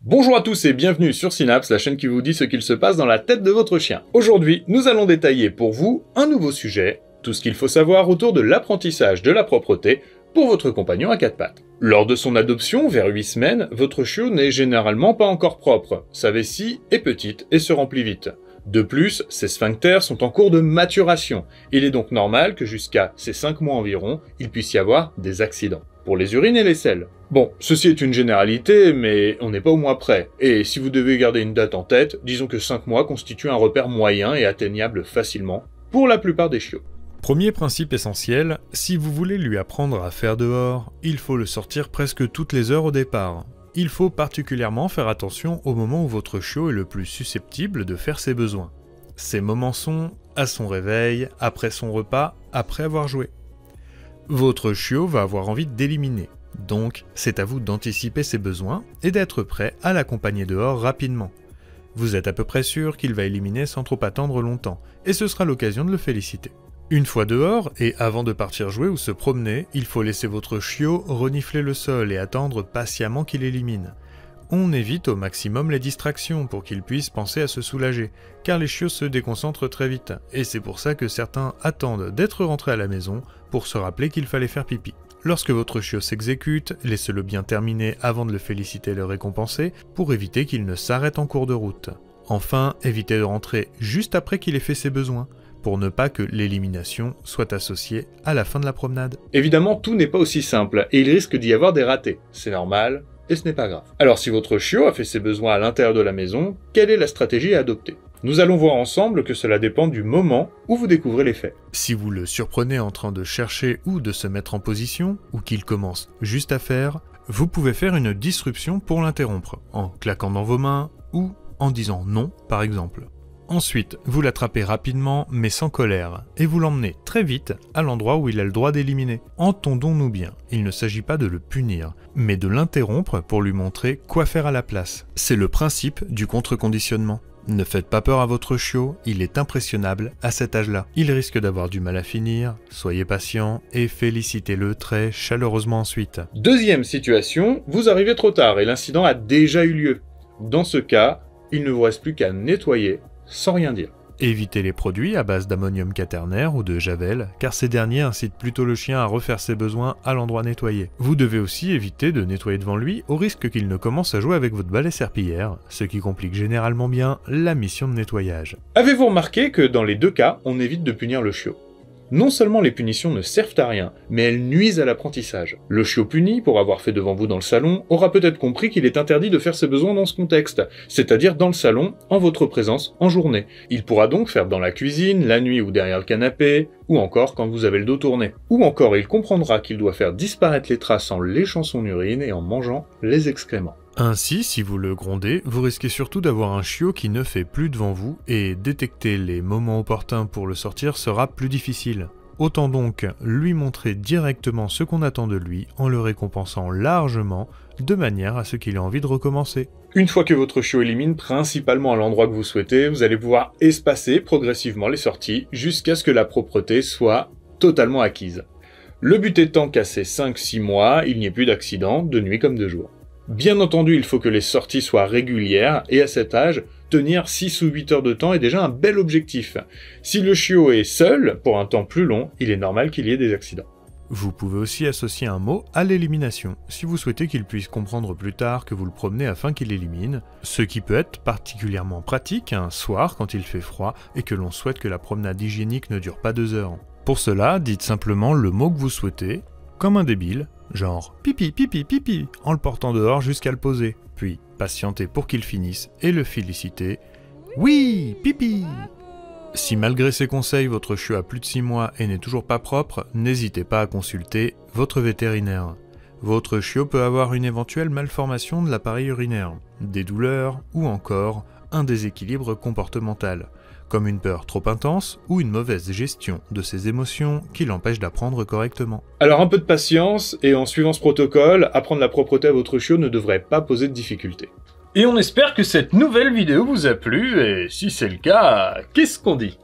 Bonjour à tous et bienvenue sur Synapse, la chaîne qui vous dit ce qu'il se passe dans la tête de votre chien. Aujourd'hui, nous allons détailler pour vous un nouveau sujet, tout ce qu'il faut savoir autour de l'apprentissage de la propreté pour votre compagnon à quatre pattes. Lors de son adoption, vers 8 semaines, votre chiot n'est généralement pas encore propre. Sa vessie est petite et se remplit vite. De plus, ses sphincters sont en cours de maturation. Il est donc normal que jusqu'à ces 5 mois environ, il puisse y avoir des accidents. Pour les urines et les selles. Bon, ceci est une généralité, mais on n'est pas au mois près. Et si vous devez garder une date en tête, disons que 5 mois constituent un repère moyen et atteignable facilement pour la plupart des chiots. Premier principe essentiel, si vous voulez lui apprendre à faire dehors, il faut le sortir presque toutes les heures au départ. Il faut particulièrement faire attention au moment où votre chiot est le plus susceptible de faire ses besoins. Ces moments sont à son réveil, après son repas, après avoir joué. Votre chiot va avoir envie d'éliminer, donc c'est à vous d'anticiper ses besoins et d'être prêt à l'accompagner dehors rapidement. Vous êtes à peu près sûr qu'il va éliminer sans trop attendre longtemps, et ce sera l'occasion de le féliciter. Une fois dehors, et avant de partir jouer ou se promener, il faut laisser votre chiot renifler le sol et attendre patiemment qu'il élimine. On évite au maximum les distractions pour qu'il puisse penser à se soulager, car les chiots se déconcentrent très vite, et c'est pour ça que certains attendent d'être rentrés à la maison pour se rappeler qu'il fallait faire pipi. Lorsque votre chiot s'exécute, laissez-le bien terminer avant de le féliciter et le récompenser, pour éviter qu'il ne s'arrête en cours de route. Enfin, évitez de rentrer juste après qu'il ait fait ses besoins, pour ne pas que l'élimination soit associée à la fin de la promenade. Évidemment, tout n'est pas aussi simple, et il risque d'y avoir des ratés. C'est normal, et ce n'est pas grave. Alors si votre chiot a fait ses besoins à l'intérieur de la maison, quelle est la stratégie à adopter? Nous allons voir ensemble que cela dépend du moment où vous découvrez les faits. Si vous le surprenez en train de chercher ou de se mettre en position, ou qu'il commence juste à faire, vous pouvez faire une disruption pour l'interrompre, en claquant dans vos mains ou en disant non par exemple. Ensuite, vous l'attrapez rapidement mais sans colère, et vous l'emmenez très vite à l'endroit où il a le droit d'éliminer. Entendons-nous bien, il ne s'agit pas de le punir, mais de l'interrompre pour lui montrer quoi faire à la place. C'est le principe du contre-conditionnement. Ne faites pas peur à votre chiot, il est impressionnable à cet âge-là. Il risque d'avoir du mal à finir, soyez patient et félicitez-le très chaleureusement ensuite. Deuxième situation, vous arrivez trop tard et l'incident a déjà eu lieu. Dans ce cas, il ne vous reste plus qu'à nettoyer sans rien dire. Évitez les produits à base d'ammonium quaternaire ou de javel, car ces derniers incitent plutôt le chien à refaire ses besoins à l'endroit nettoyé. Vous devez aussi éviter de nettoyer devant lui, au risque qu'il ne commence à jouer avec votre balai serpillière, ce qui complique généralement bien la mission de nettoyage. Avez-vous remarqué que dans les deux cas, on évite de punir le chiot? Non seulement les punitions ne servent à rien, mais elles nuisent à l'apprentissage. Le chiot puni, pour avoir fait devant vous dans le salon, aura peut-être compris qu'il est interdit de faire ses besoins dans ce contexte, c'est-à-dire dans le salon, en votre présence, en journée. Il pourra donc faire dans la cuisine, la nuit ou derrière le canapé, ou encore quand vous avez le dos tourné. Ou encore il comprendra qu'il doit faire disparaître les traces en léchant son urine et en mangeant les excréments. Ainsi, si vous le grondez, vous risquez surtout d'avoir un chiot qui ne fait plus devant vous, et détecter les moments opportuns pour le sortir sera plus difficile. Autant donc lui montrer directement ce qu'on attend de lui en le récompensant largement, de manière à ce qu'il ait envie de recommencer. Une fois que votre chiot élimine principalement à l'endroit que vous souhaitez, vous allez pouvoir espacer progressivement les sorties jusqu'à ce que la propreté soit totalement acquise. Le but étant qu'à ces 5-6 mois, il n'y ait plus d'accident, de nuit comme de jour. Bien entendu, il faut que les sorties soient régulières, et à cet âge, tenir 6 ou 8 heures de temps est déjà un bel objectif. Si le chiot est seul, pour un temps plus long, il est normal qu'il y ait des accidents. Vous pouvez aussi associer un mot à l'élimination, si vous souhaitez qu'il puisse comprendre plus tard que vous le promenez afin qu'il élimine, ce qui peut être particulièrement pratique un soir quand il fait froid et que l'on souhaite que la promenade hygiénique ne dure pas 2 heures. Pour cela, dites simplement le mot que vous souhaitez, comme un débile, genre pipi pipi pipi, en le portant dehors jusqu'à le poser, puis patientez pour qu'il finisse et le féliciter. Oui, pipi! Si malgré ces conseils, votre chiot a plus de 6 mois et n'est toujours pas propre, n'hésitez pas à consulter votre vétérinaire. Votre chiot peut avoir une éventuelle malformation de l'appareil urinaire, des douleurs ou encore un déséquilibre comportemental, comme une peur trop intense ou une mauvaise gestion de ses émotions qui l'empêche d'apprendre correctement. Alors un peu de patience, et en suivant ce protocole, apprendre la propreté à votre chiot ne devrait pas poser de difficultés. Et on espère que cette nouvelle vidéo vous a plu, et si c'est le cas, qu'est-ce qu'on dit ?